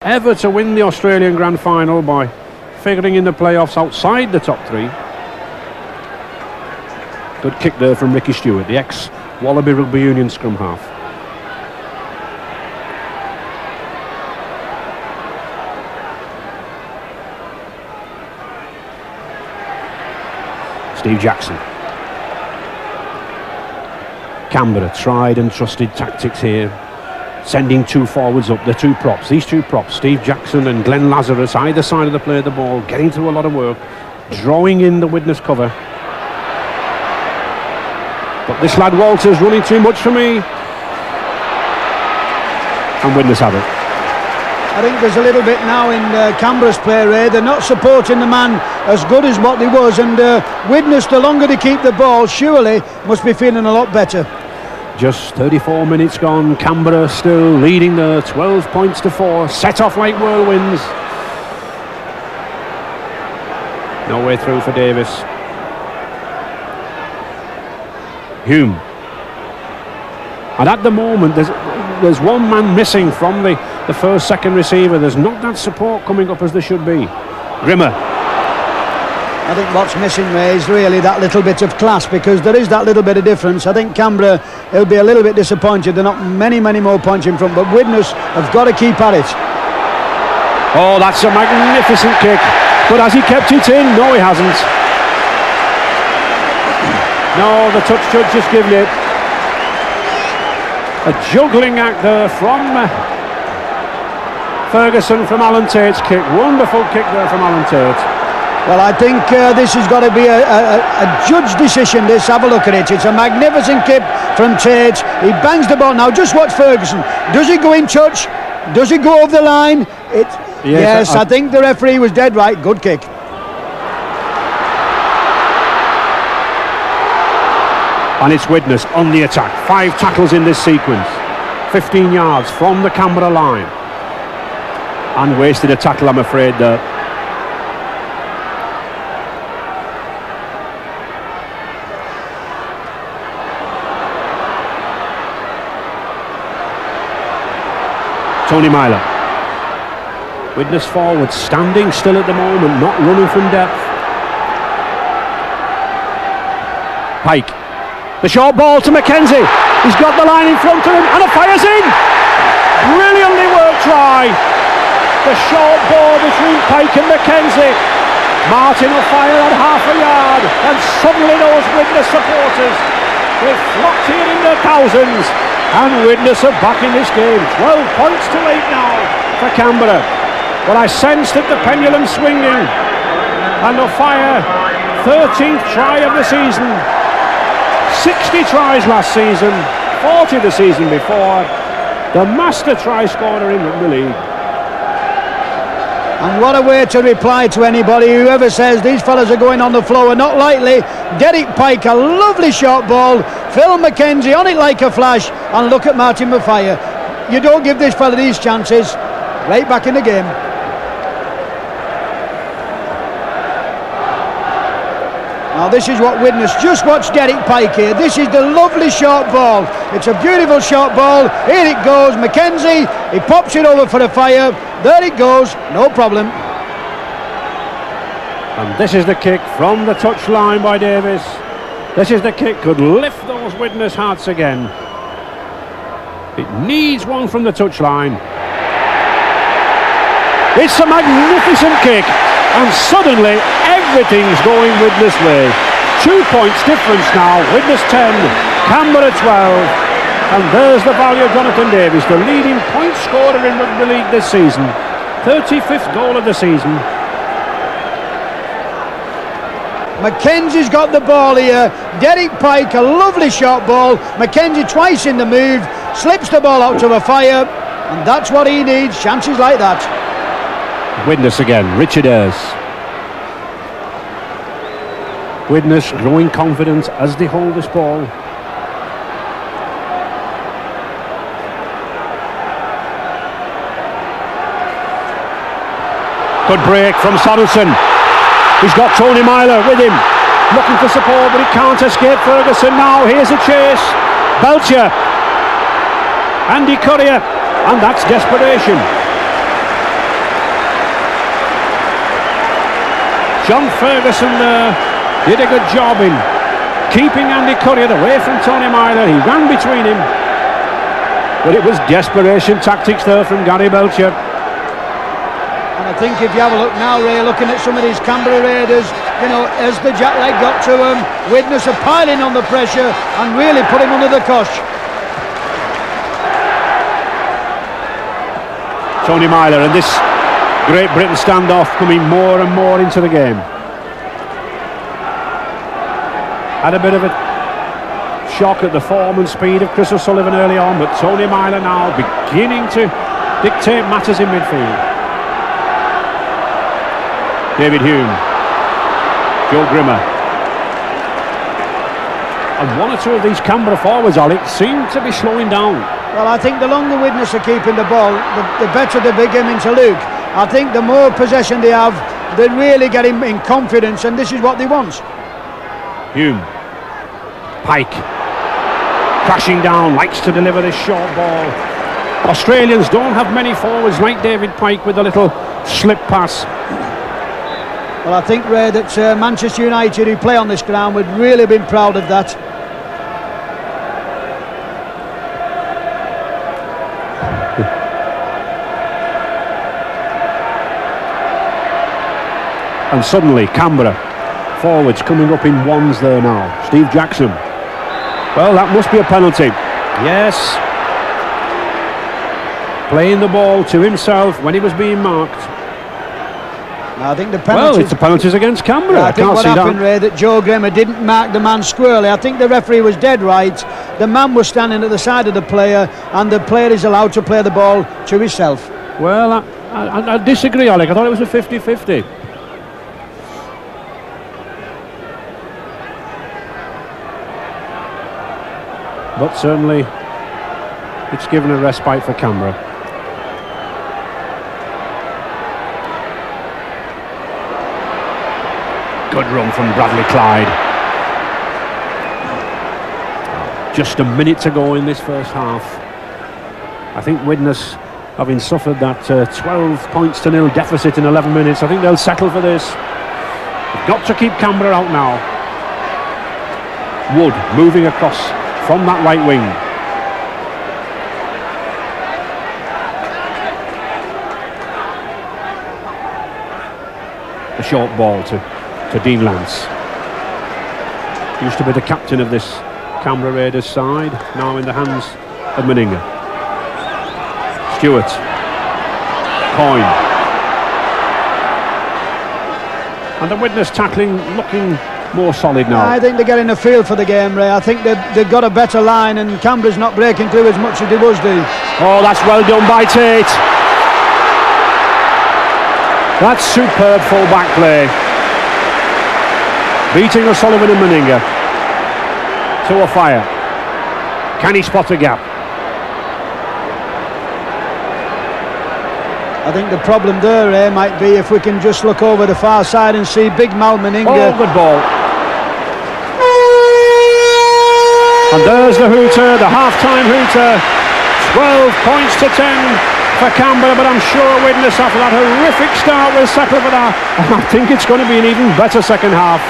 ever to win the Australian Grand Final by figuring in the playoffs outside the top three. Good kick there from Ricky Stewart, the ex-Wallaby Rugby Union scrum half. Steve Jackson. Canberra tried and trusted tactics here, sending two forwards up, the two props, these two props, Steve Jackson and Glenn Lazarus, either side of the play of the ball, getting through a lot of work, drawing in the Widnes cover. But this lad Walter's running too much for me. And Widnes have it. I think there's a little bit now in Canberra's play, Ray. They're not supporting the man as good as what he was, and Widnes, the longer they keep the ball, surely must be feeling a lot better. Just 34 minutes gone, Canberra still leading there, 12 points to 4, set off like whirlwinds. No way through for Davis. Hume. And at the moment, there's one man missing from the first, second receiver. There's not that support coming up as there should be. Grimmer. I think what's missing, Ray, is really that little bit of class, because there is that little bit of difference. I think Canberra will be a little bit disappointed. They're not many more points in front, but Widnes have got to keep at it. Oh, that's a magnificent kick. But has he kept it in? No, he hasn't. No, the touch judge has given it. A juggling act there from Ferguson from Alan Tate's kick. Wonderful kick there from Alan Tate. Well, I think this has got to be a judge decision, this. Have a look at it. It's a magnificent kick from Tate. He bangs the ball. Now, just watch Ferguson. Does he go in touch? Does he go over the line? Yes, I think the referee was dead right. Good kick. And it's Widnes on the attack. 5 tackles in this sequence. 15 yards from the Canberra line. And wasted a tackle, I'm afraid, there. Tony Myler. Widnes forward, standing still at the moment, not running from depth. Pike. The short ball to Mackenzie. He's got the line in front of him, and it fires in. Brilliantly worked try. The short ball between Pike and Mackenzie. Martin will fire at half a yard, and suddenly those Widnes supporters, they've flocked here in their thousands. And Widnes are back in this game. 12 points to 8 now for Canberra. But I sensed that the pendulum swinging, and they'll fire 13th try of the season. 60 tries last season, 40 the season before. The master try scorer in the league. And what a way to reply to anybody whoever says these fellas are going on the floor. Not lightly. Derek Pike, a lovely short ball. Phil Mackenzie on it like a flash. And look at Martin Maffaya. You don't give this fella these chances. Right back in the game. Now this is what Widnes, just watch Derek Pike here. This is the lovely short ball. It's a beautiful short ball. Here it goes, Mackenzie. He pops it over for a fire. There it goes, no problem. And this is the kick from the touch line by Davis. This is the kick, could lift those Widnes hearts again. It needs one from the touch line. It's a magnificent kick, and suddenly everything's going Widnes' way. 2 points difference now. Widnes 10, Canberra 12. And there's the value of Jonathan Davis, the leading point scorer in rugby league this season. 35th goal of the season. Mackenzie's got the ball here. Derek Pike, a lovely short ball. Mackenzie twice in the move, slips the ball out to a fire, and that's what he needs, chances like that. Widnes again, Richard Ayres. Widnes growing confident as they hold this ball. Good break from Sorensen. He's got Tony Myler with him, looking for support, but he can't escape Ferguson now. Here's a chase. Belcher. Andy Courier, and that's desperation. John Ferguson there did a good job in keeping Andy Currier away from Tony Myler. He ran between him, but it was desperation tactics there from Gary Belcher. And I think if you have a look now, Ray, looking at some of these Canberra Raiders, you know, as the jack leg got to them, Widnes are piling on the pressure and really put him under the cosh. Tony Myler, and this Great Britain standoff coming more and more into the game. Had a bit of a shock at the form and speed of Chris O'Sullivan early on, but Tony Myler now beginning to dictate matters in midfield. David Hume, Joe Grimmer, and one or two of these Canberra forwards, Alex, seem to be slowing down. Well, I think the longer Widnes are keeping the ball, the better they begin into Luke. I think the more possession they have, they really get him in confidence, and this is what they want. Hume, Pike, crashing down, likes to deliver this short ball. Australians don't have many forwards like David Pike with a little slip pass. Well, I think, Ray, that Manchester United, who play on this ground, would really have been proud of that. And suddenly Canberra forwards coming up in ones there now. Steve Jackson. Well, that must be a penalty. Yes. Playing the ball to himself when he was being marked. I think the penalty. Well, it's the penalties against Canberra. Yeah, I think what happened, Ray, that Joe Grimmer didn't mark the man squarely. I think the referee was dead right. The man was standing at the side of the player, and the player is allowed to play the ball to himself. Well, I disagree, Alec. I thought it was a 50-50. But certainly it's given a respite for Canberra. Good run from Bradley Clyde. Just a minute to go in this first half. I think Widnes, having suffered that 12-0 deficit in 11 minutes, I think they'll settle for this. They've got to keep Canberra out now. Wood moving across from that right wing. A short ball to Dean Lance. Used to be the captain of this Canberra Raiders side, now in the hands of Meninga. Stewart. Coyne. And the Widnes tackling looking more solid now. I think they're getting a feel for the game, Ray. I think they've got a better line, and Canberra's not breaking through as much as they was doing. Oh, that's well done by Tate. That's superb full-back play. Beating O'Sullivan and Meninga to a fire. Can he spot a gap? I think the problem there, Ray, might be if we can just look over the far side and see Big Mal Meninga. Oh, good ball. And there's the hooter, the half-time hooter. 12 points to 10 for Canberra, but I'm sure Widnes, after that horrific start, will settle for that. I think it's going to be an even better second half.